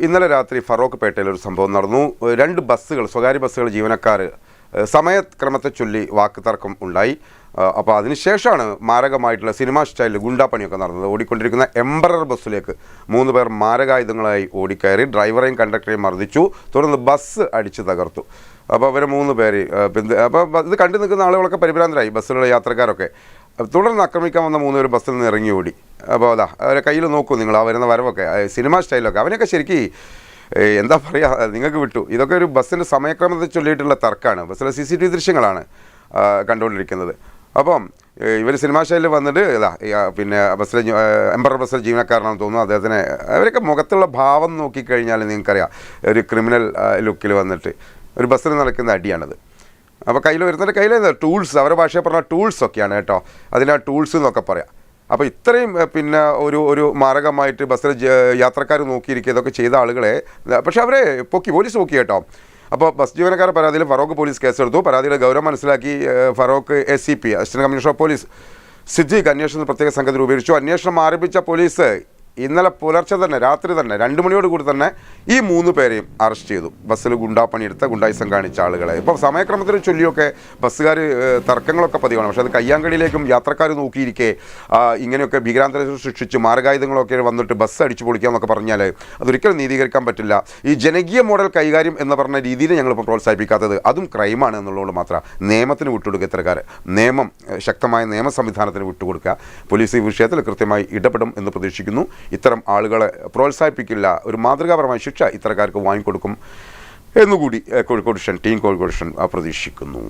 ഇന്നലെ രാത്രി ഫറോക്ക് പേട്ടയിൽ ഒരു സംഭവം നടന്നു. രണ്ട് ബസ്സുകൾ, സ്വകാര്യ ബസ്സുകൾ ജീവനക്കാർ സമയക്രമത്തെ ചൊല്ലി വാക്കുതർക്കം ഉണ്ടായി. അപ്പോൾ അതിനുശേഷമാണ് മാരകമായിട്ടുള്ള സിനിമാ സ്റ്റൈലിൽ ഗുണ്ടാപ്പണിയൊക്കെ നടന്നത്. ഓടിക്കൊണ്ടിരിക്കുന്ന എംബറർ ബസ്സിലേക്ക് 3 പേർ മാരകായുധങ്ങളായി ഓടിക്കയറി ഡ്രൈവറെയും കണ്ടക്ടറെയും മർദ്ദിച്ചു. തുടർന്ന് ബസ് അടിച്ചു തകർത്തു. അപ്പോൾ അവർ 3 പേര് അപ്പോൾ ഇത് കണ്ടു നിൽക്കുന്ന ആളുകളൊക്കെ പരിഭ്രാന്തരായി, ബസ്സിലുള്ള യാത്രക്കാരൊക്കെ. തുടർന്ന് ആക്രമിക്കാൻ വന്ന 3 പേർ ബസ്സിൽ നിന്ന് ഇറങ്ങി ഓടി. അപ്പോൾ അതാ അവരെ കയ്യിൽ നോക്കൂ നിങ്ങൾ, ആ വരുന്ന വരവൊക്കെ സിനിമാ സ്റ്റൈലൊക്കെ. അവനൊക്കെ ശരിക്കും എന്താ പറയുക, നിങ്ങൾക്ക് വിട്ടു. ഇതൊക്കെ ഒരു ബസ്സിൻ്റെ സമയക്രമത്തെ ചൊല്ലിയിട്ടുള്ള തർക്കമാണ്. ബസ്സിലെ CCTV ദൃശ്യങ്ങളാണ് കണ്ടുകൊണ്ടിരിക്കുന്നത്. അപ്പം ഇവർ സിനിമാ സ്റ്റൈലിൽ വന്നിട്ട് പിന്നെ ബസ്സിലെ എംബറർ ബസ്സിലെ ജീവനക്കാരനാണെന്ന് തോന്നുന്നു. അദ്ദേഹത്തിന് അവരൊക്കെ മുഖത്തുള്ള ഭാവം നോക്കിക്കഴിഞ്ഞാൽ നിങ്ങൾക്കറിയാം, ഒരു ക്രിമിനൽ ലുക്കിൽ വന്നിട്ട് ഒരു ബസ്സിൽ നടക്കുന്ന അടിയാണത്. അപ്പോൾ കയ്യിൽ വരുന്നതിൻ്റെ കയ്യിൽ ടൂൾസ്, അവരുടെ ഭാഷയിൽ പറഞ്ഞാൽ ടൂൾസൊക്കെയാണ് കേട്ടോ, അതിനാ ടൂൾസ് എന്നൊക്കെ പറയാം. അപ്പോൾ ഇത്രയും പിന്നെ ഒരു മാരകമായിട്ട് ബസ്സിൽ യാത്രക്കാർ നോക്കിയിരിക്കുക ഇതൊക്കെ ചെയ്ത ആളുകളെ പക്ഷേ അവരെ പോലീസ് പൊക്കി കേട്ടോ. അപ്പോൾ ബസ് ജീവനക്കാരുടെ പരാതിയിൽ ഫറോക്ക് പോലീസ് കേസെടുത്തു. പരാതിയുടെ ഗൗരവം മനസ്സിലാക്കി Feroke ACP assistant commissioner of police Siddique അന്വേഷണത്തിന് പ്രത്യേക സംഘം രൂപീകരിച്ചു. അന്വേഷണം ആരംഭിച്ച പോലീസ് ഇന്നലെ പുലർച്ചെ തന്നെ, രാത്രി തന്നെ 2 മണിയോട് കൂടി തന്നെ ഈ 3 പേരെയും അറസ്റ്റ് ചെയ്തു. ബസ്സിൽ ഗുണ്ടാപ്പണിയെടുത്ത, ഗുണ്ടായിസം കാണിച്ച ആളുകളെ. ഇപ്പോൾ സമയക്രമത്തിന് ചൊല്ലിയൊക്കെ ബസ്സുകാർ തർക്കങ്ങളൊക്കെ പതിവാണ്. പക്ഷേ അത് കയ്യാങ്കളിയിലേക്കും യാത്രക്കാർ നോക്കിയിരിക്കെ ഇങ്ങനെയൊക്കെ ഭീകരാന്തരീക്ഷം സൃഷ്ടിച്ച് മാരകായുധങ്ങളൊക്കെ വന്നിട്ട് ബസ് അടിച്ചു പൊളിക്കുക എന്നൊക്കെ പറഞ്ഞാൽ അതൊരിക്കലും നീതീകരിക്കാൻ പറ്റില്ല. ഈ ജനകീയ മോഡൽ കൈകാര്യം എന്ന് പറഞ്ഞ രീതിയിൽ ഞങ്ങളിപ്പോൾ പ്രോത്സാഹിപ്പിക്കാത്തത് അതും ക്രൈമാണ് എന്നുള്ളത് മാത്രം. നിയമത്തിന് വിട്ടുകൊടുക്കുക ഇത്തരക്കാർ, നിയമം ശക്തമായ നിയമ സംവിധാനത്തിന് വിട്ടുകൊടുക്കുക. പോലീസ് ഈ വിഷയത്തിൽ കൃത്യമായി ഇടപെടും എന്ന് പ്രതീക്ഷിക്കുന്നു. ഇത്തരം ആളുകളെ പ്രോത്സാഹിപ്പിക്കില്ല, ഒരു മാതൃകാപരമായ ശിക്ഷ ഇത്തരക്കാർക്ക് വാങ്ങിക്കൊടുക്കും എന്നുകൂടി കോഴിക്കോട് ടീം പ്രതീക്ഷിക്കുന്നു.